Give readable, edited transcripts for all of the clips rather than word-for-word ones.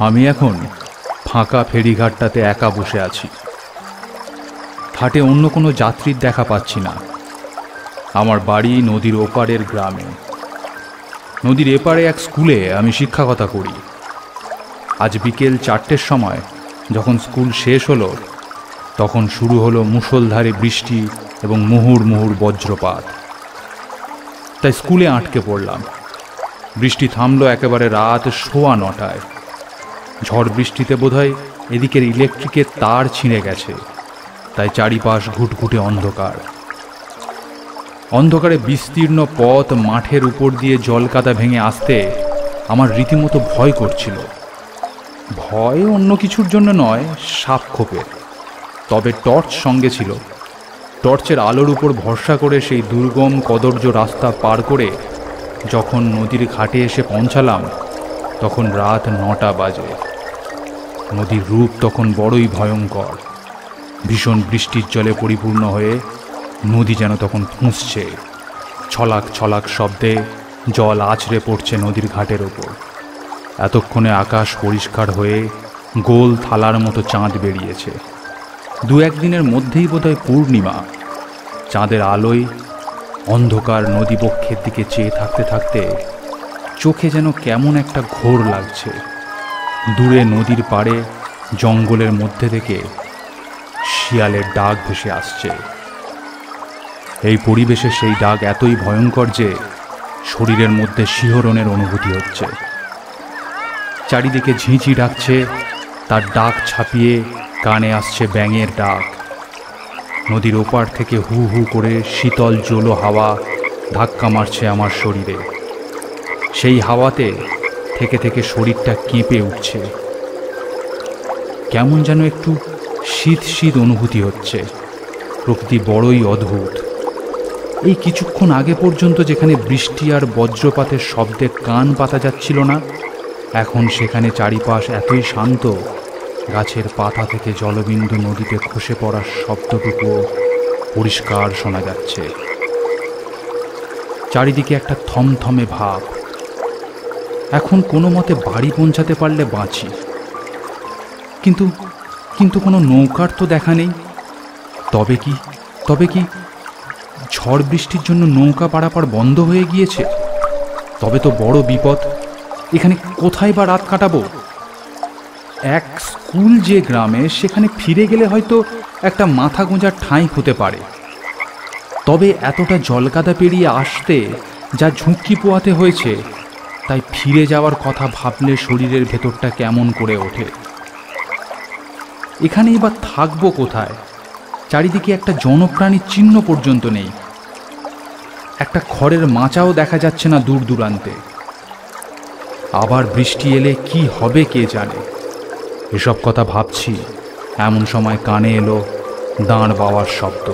আমি এখন ফাঁকা ফেরিঘাটটাতে একা বসে আছি। ঘাটে অন্য কোনো যাত্রীর দেখা পাচ্ছি না। আমার বাড়ি নদীর ওপারের গ্রামে। নদীর এপারে এক স্কুলে আমি শিক্ষকতা করি। আজ বিকেল 4টের সময় যখন স্কুল শেষ হলো, তখন শুরু হলো মুষলধারে বৃষ্টি এবং মুহুর মুহুর বজ্রপাত। তাই স্কুলে আটকে পড়লাম। বৃষ্টি থামলো একেবারে রাত 9:15। ঝড় বৃষ্টিতে বোধহয় এদিকের ইলেকট্রিকের তার ছিঁড়ে গেছে, তাই চারিপাশ ঘুটঘুটে অন্ধকার। অন্ধকারে বিস্তীর্ণ পথ মাঠের উপর দিয়ে জলকাদা ভেঙে আসতে আমার রীতিমতো ভয় করছিল। ভয় অন্য কিছুর জন্য নয়, সাপ খোপের। তবে টর্চ সঙ্গে ছিল। টর্চের আলোর উপর ভরসা করে সেই দুর্গম কদর্য রাস্তা পার করে যখন নদীর ঘাটে এসে পৌঁছালাম, তখন রাত 9টা বাজে। নদীর রূপ তখন বড়ই ভয়ঙ্কর। ভীষণ বৃষ্টির জলে পরিপূর্ণ হয়ে নদী যেন তখন ফুঁসছে। ছলাক ছলাক শব্দে জল আছড়ে পড়ছে নদীর ঘাটের ওপর। এতক্ষণে আকাশ পরিষ্কার হয়ে গোল থালার মতো চাঁদ বেরিয়েছে। 2-1 দিনের মধ্যেই বোধহয় পূর্ণিমা। চাঁদের আলোয় অন্ধকার নদীবক্ষের দিকে চেয়ে থাকতে থাকতে চোখে যেন কেমন একটা ঘোর লাগছে। দূরে নদীর পাড়ে জঙ্গলের মধ্যে থেকে শিয়ালের ডাক ভেসে আসছে। এই পরিবেশে সেই ডাক এতই ভয়ঙ্কর যে শরীরের মধ্যে শিহরণের অনুভূতি হচ্ছে। চারিদিকে ঝিঁঝি ডাকছে, তার ডাক ছাপিয়ে কানে আসছে ব্যাঙের ডাক। নদীর ওপার থেকে হু হু করে শীতল জলো হাওয়া ধাক্কা মারছে আমার শরীরে। সেই হাওয়াতে থেকে থেকে শরীরটা কেঁপে উঠছে। কেমন যেন একটু শীত শীত অনুভূতি হচ্ছে। প্রকৃতি বড়ই অদ্ভুত। এই কিছুক্ষণ আগে পর্যন্ত যেখানে বৃষ্টি আর বজ্রপাতের শব্দে কান পাতা যাচ্ছিল না, এখন সেখানে চারিপাশ এতই শান্ত, গাছের পাতা থেকে জলবিন্দু নদীতে খসে পড়ার শব্দটুকু পরিষ্কার শোনা যাচ্ছে। চারিদিকে একটা থমথমে ভাব। এখন কোনো মতে বাড়ি পৌঁছাতে পারলে বাঁচি, কিন্তু কোনো নৌকার তো দেখা নেই। তবে কি ঝড় বৃষ্টির জন্য নৌকা পারাপার বন্ধ হয়ে গিয়েছে? তবে তো বড় বিপদ। এখানে কোথায় বা রাত কাটাবো? এক স্কুল যে গ্রামে, সেখানে ফিরে গেলে হয়তো একটা মাথা গোঁজার ঠাঁই হতে পারে। তবে এতটা জলকাদা পেরিয়ে আসতে যা ঝুঁকি পোয়াতে হয়েছে, তাই ফিরে যাওয়ার কথা ভাবলে শরীরের ভেতরটা কেমন করে ওঠে। এখানেই বা থাকবো কোথায়? চারিদিকে একটা জনপ্রাণীর চিহ্ন পর্যন্ত নেই। একটা খড়ের মাচাও দেখা যাচ্ছে না দূর দূরান্তে। আবার বৃষ্টি এলে কি হবে কে জানে। এসব কথা ভাবছি, এমন সময় কানে এলো দাঁড় বাওয়ার শব্দ।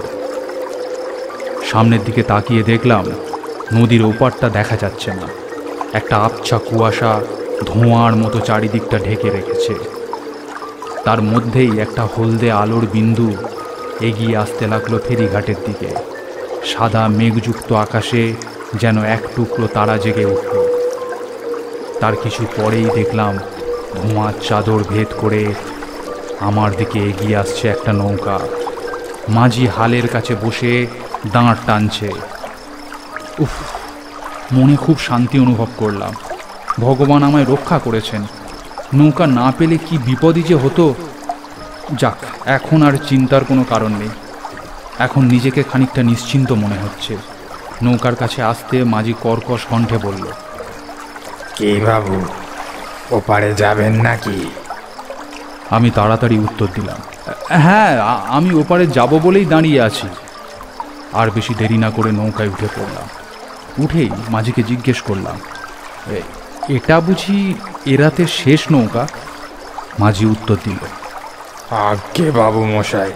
সামনের দিকে তাকিয়ে দেখলাম নদীর ওপারটা দেখা যাচ্ছে না। একটা আবছা কুয়াশা ধোঁয়ার মতো চারিদিকটা ঢেকে রেখেছে। তার মধ্যেই একটা হলদে আলোর বিন্দু এগিয়ে আসতে লাগলো ফেরিঘাটের দিকে। সাদা মেঘযুক্ত আকাশে যেন এক টুকরো তারা জেগে উঠল। তার কিছু পরেই দেখলাম ধোঁয়ার চাদর ভেদ করে আমার দিকে এগিয়ে আসছে একটা নৌকা। মাঝি হালের কাছে বসে দাঁড় টানছে। উফ, মনে খুব শান্তি অনুভব করলাম। ভগবান আমায় রক্ষা করেছেন। নৌকা না পেলে কি বিপদই যে হতো। যাক, এখন আর চিন্তার কোনো কারণ নেই। এখন নিজেকে খানিকটা নিশ্চিন্ত মনে হচ্ছে। নৌকার কাছে আসতে মাঝি কর্কশ কণ্ঠে বলল, কে বাবু, ওপারে যাবেন নাকি? আমি তাড়াতাড়ি উত্তর দিলাম, হ্যাঁ, আমি ওপারে যাব বলেই দাঁড়িয়ে আছি। আর বেশি দেরি না করে নৌকায় উঠে পড়লাম। উঠেই মাঝিকে জিজ্ঞেস করলাম, এটা বুঝি এ রাতের শেষ নৌকা? মাঝি উত্তর দিল, আজ্ঞে বাবু মশাই,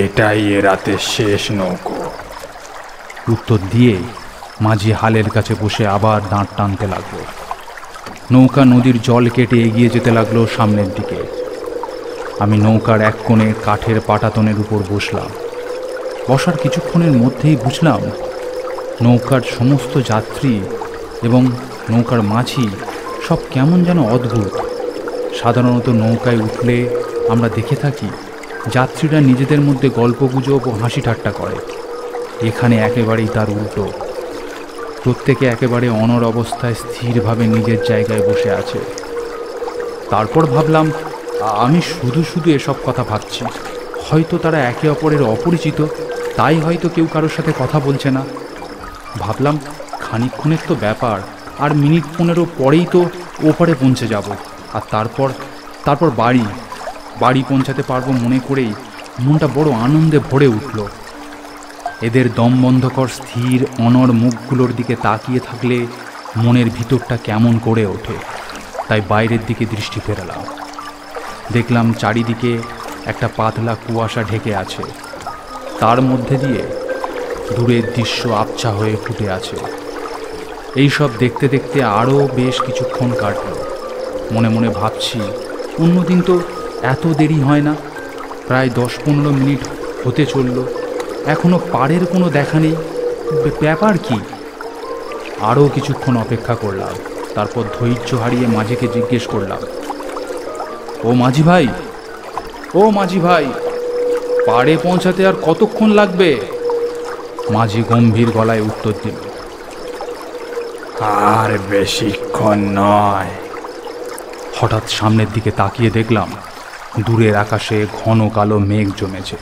এটাই এ রাতের শেষ নৌকো। উত্তর দিয়ে মাঝি হালের কাছে বসে আবার দাঁড় টানতে লাগলো। নৌকা নদীর জল কেটে এগিয়ে যেতে লাগলো সামনের দিকে। আমি নৌকার এক কোণে কাঠের পাটাতনের উপর বসলাম। বসার কিছুক্ষণের মধ্যেই বুঝলাম নৌকার সমস্ত যাত্রী এবং নৌকার মাঝি সব কেমন যেন অদ্ভুত। সাধারণত নৌকায় উঠলে আমরা দেখে থাকি যাত্রীরা নিজেদের মধ্যে গল্পগুজব ও হাসি ঠাট্টা করে। এখানে একেবারেই তার উল্টো। প্রত্যেকে একেবারে অনড় অবস্থায় স্থিরভাবে নিজের জায়গায় বসে আছে। তারপর ভাবলাম, আমি শুধু শুধু এসব কথা ভাবছি। হয়তো তারা একে অপরের অপরিচিত, তাই হয়তো কেউ কারোর সাথে কথা বলছে না। ভাবলাম, খানিকক্ষণের তো ব্যাপার, আর মিনিট 15 পরেই তো ওপারে পৌঁছে যাব। আর তারপর বাড়ি পৌঁছাতে পারবো মনে করেই মনটা বড় আনন্দে ভরে উঠল। এদের দমবন্ধকর স্থির অনড় মুখগুলোর দিকে তাকিয়ে থাকলে মনের ভিতরটা কেমন করে ওঠে। তাই বাইরের দিকে দৃষ্টি ফেরালাম। দেখলাম চারিদিকে একটা পাতলা কুয়াশা ঢেকে আছে। তার মধ্যে দিয়ে দূরের দৃশ্য আবছা হয়ে ফুটে আছে। এইসব দেখতে দেখতে আরও বেশ কিছুক্ষণ কাটল। মনে মনে ভাবছি, অন্যদিন তো এত দেরি হয় না। প্রায় 10-15 মিনিট হতে চলল, এখনো পাড়ের কোনো দেখা নেই। ব্যাপার কি? আরও কিছুক্ষণ অপেক্ষা করলাম। তারপর ধৈর্য হারিয়ে মাঝিকে জিজ্ঞেস করলাম, ও মাঝি ভাই, পাড়ে পৌঁছাতে আর কতক্ষণ লাগবে? মাঝি গম্ভীর গলায় উত্তর দিল, আর বেশিক্ষণ নয়। হঠাৎ সামনের দিকে তাকিয়ে দেখলাম দূরের আকাশে ঘন কালো মেঘ জমেছে।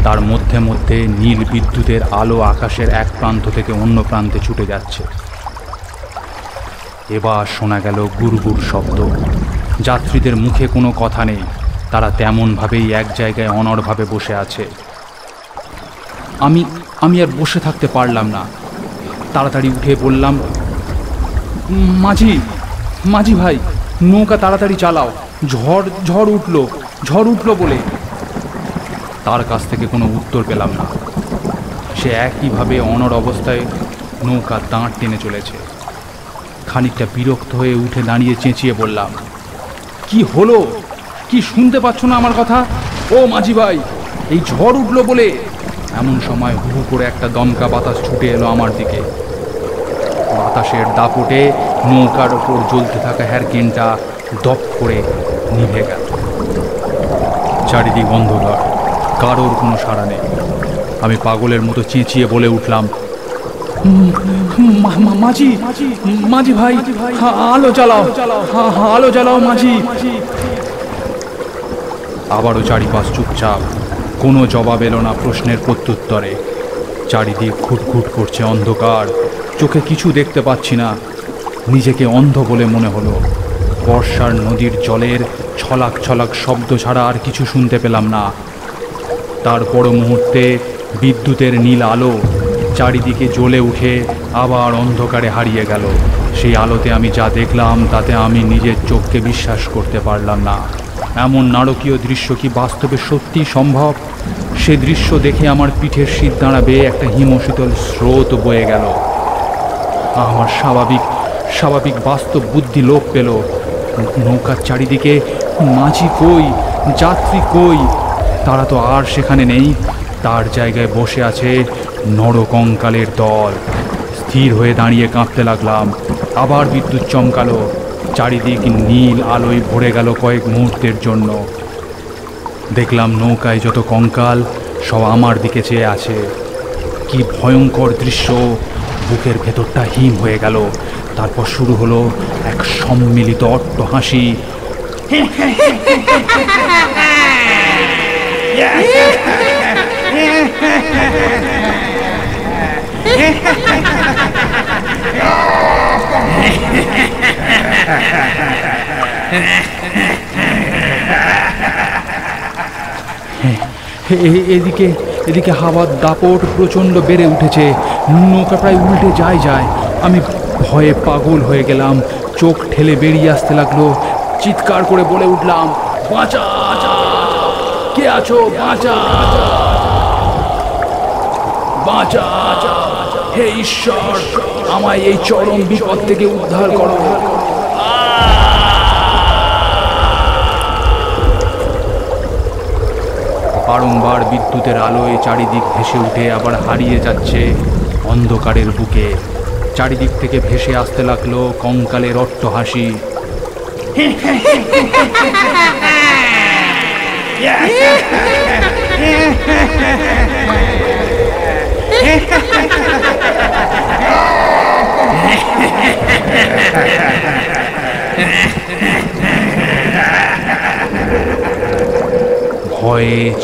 তার মধ্যে মধ্যে নীল বিদ্যুতের আলো আকাশের এক প্রান্ত থেকে অন্য প্রান্তে ছুটে যাচ্ছে। এবার শোনা গেল গুড়গুড় শব্দ। যাত্রীদের মুখে কোনো কথা নেই, তারা তেমনভাবেই এক জায়গায় অনড়ভাবে বসে আছে। আমি আর বসে থাকতে পারলাম না। তাড়াতাড়ি উঠে বললাম, মাঝি ভাই, নৌকা তাড়াতাড়ি চালাও, ঝড় উঠলো বলে। তার কাছ থেকে কোনো উত্তর পেলাম না। সে একইভাবে অনড় অবস্থায় নৌকা দাঁড় টেনে চলেছে। খানিকটা বিরক্ত হয়ে উঠে দাঁড়িয়ে চেঁচিয়ে বললাম, কি হলো? কি শুনতে পাচ্ছ না আমার কথা? ও মাঝি ভাই, এই ঝড় উঠলো বলে। এমন সময় হু হু করে একটা দমকা বাতাস ছুটে এলো আমার দিকে। বাতাসের দাপটে নৌকার ওপর জ্বলতে থাকা হ্যারকেনটা দপ করে নিভে গেল। চারিদিক অন্ধকার, কারোর কোনো সাড়া নেই। আমি পাগলের মতো চেঁচিয়ে বলে উঠলাম, মাঝি ভাই, আলো জ্বালাও মাঝি। আবারও চারিপাশ চুপচাপ, কোনো জবাব এলো না প্রশ্নের প্রত্যুত্তরে। চারিদিক ঘুটঘুট করছে অন্ধকার, চোখে কিছু দেখতে পাচ্ছি না। নিজেকে অন্ধ বলে মনে হলো। বর্ষার নদীর জলের ছলাক ছলাক শব্দ ছাড়া আর কিছু শুনতে পেলাম না। তারপর মুহূর্তে বিদ্যুতের নীল আলো চারিদিকে জ্বলে উঠে আবার অন্ধকারে হারিয়ে গেল। সেই আলোতে আমি যা দেখলাম তাতে আমি নিজের চোখকে বিশ্বাস করতে পারলাম না। এমন নারকীয় দৃশ্য কি বাস্তবে সত্যি সম্ভব? সে দৃশ্য দেখে আমার পিঠের শীত দাঁড়াবে একটা হিমশীতল স্রোত বয়ে গেল। আমার স্বাভাবিক বাস্তব বুদ্ধি লোপ পেল। নৌকার চারিদিকে মাঝি কই, যাত্রী কই? তারা তো আর সেখানে নেই। তার জায়গায় বসে আছে নরকঙ্কালের দল। স্থির হয়ে দাঁড়িয়ে কাঁপতে লাগলাম। আবার বিদ্যুৎ চমকালো। চারিদিক নীল আলোয় ভরে গেল কয়েক মুহূর্তের জন্য। দেখলাম নৌকায় যত কঙ্কাল সব আমার দিকে চেয়ে আছে। কি ভয়ঙ্কর দৃশ্য! বুকের ভেতরটা হিম হয়ে গেল। তারপর শুরু হলো এক সম্মিলিত অট্টহাসি। এদিকে হাওয়ার দাপট প্রচণ্ড বেড়ে উঠেছে। নৌকা প্রায় উল্টে যায়। আমি ভয়ে পাগল হয়ে গেলাম। চোখ ঠেলে বেরিয়ে আসতে লাগলো। চিৎকার করে বলে উঠলাম, বাঁচা! কে আছো? বাঁচা! হে ঈশ্বর, আমায় এই চরম বিপদ থেকে উদ্ধার করো। বারংবার বিদ্যুতের আলোয় চারিদিক ভেসে উঠে আবার হারিয়ে যাচ্ছে অন্ধকারের বুকে। চারিদিক থেকে ভেসে আসতে লাগলো কঙ্কালের অট্টহাসি। ভয়ে,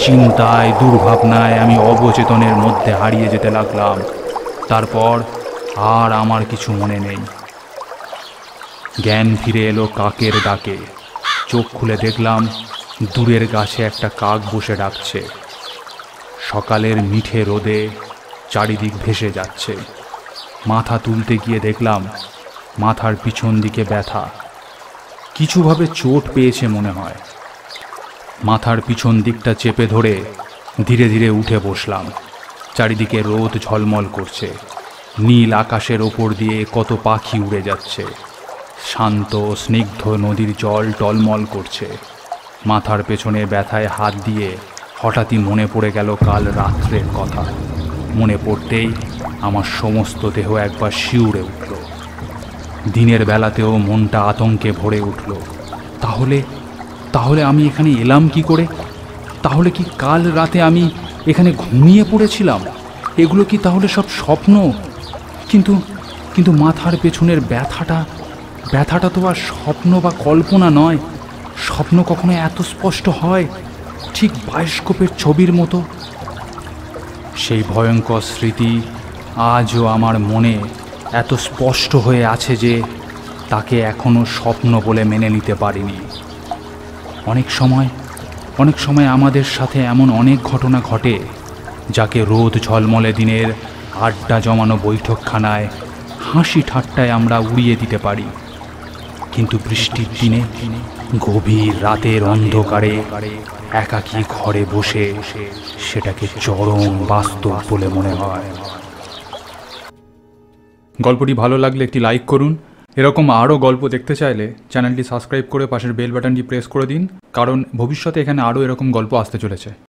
চিন্তায়, দুর্ভাবনায় আমি অবচেতনের মধ্যে হারিয়ে যেতে লাগলাম। তারপর আর আমার কিছু মনে নেই। জ্ঞান ফিরে এলো কাকের ডাকে। চোখ খুলে দেখলাম দূরের গাছে একটা কাক বসে ডাকছে। সকালের মিঠে রোদে চারিদিক ভেসে যাচ্ছে। মাথা তুলতে গিয়ে দেখলাম মাথার পিছন দিকে ব্যথা। কিছুভাবে চোট পেয়েছে মনে হয়। মাথার পিছন দিকটা চেপে ধরে ধীরে ধীরে উঠে বসলাম। চারিদিকে রোদ ঝলমল করছে। নীল আকাশের ওপর দিয়ে কত পাখি উড়ে যাচ্ছে। শান্ত স্নিগ্ধ নদীর জল টলমল করছে। মাথার পেছনে ব্যথায় হাত দিয়ে হঠাৎই মনে পড়ে গেল কাল রাত্রের কথা। মনে পড়তেই আমার সমস্ত দেহ একবার শিউরে উঠল। দিনের বেলাতেও মনটা আতঙ্কে ভরে উঠল। তাহলে আমি এখানে এলাম কি করে? তাহলে কি কাল রাতে আমি এখানে ঘুমিয়ে পড়েছিলাম? এগুলো কি তাহলে সব স্বপ্ন? কিন্তু মাথার পেছনের ব্যথাটা তো আর স্বপ্ন বা কল্পনা নয়। স্বপ্ন কখনো এত স্পষ্ট হয়? ঠিক বায়োস্কোপের ছবির মতো। সেই ভয়ঙ্কর স্মৃতি আজও আমার মনে এত স্পষ্ট হয়ে আছে যে তাকে এখনো স্বপ্ন বলে মেনে নিতে পারিনি। অনেক সময় আমাদের সাথে এমন অনেক ঘটনা ঘটে যাকে রোদ ঝলমলে দিনের আড্ডা জমানো বৈঠকখানায় হাসি ঠাট্টায় আমরা উড়িয়ে দিতে পারি। কিন্তু বৃষ্টির দিনে গভীর রাতের অন্ধকারে একাকী ঘরে বসে সেটাকে চরম বাস্তব বলে মনে হয়। গল্পটি ভালো লাগলে একটি লাইক করুন। এরকম আরও গল্প দেখতে চাইলে চ্যানেলটি সাবস্ক্রাইব করে পাশের বেল বাটনটি প্রেস করে দিন, কারণ ভবিষ্যতে এখানে আরও এরকম গল্প আসতে চলেছে।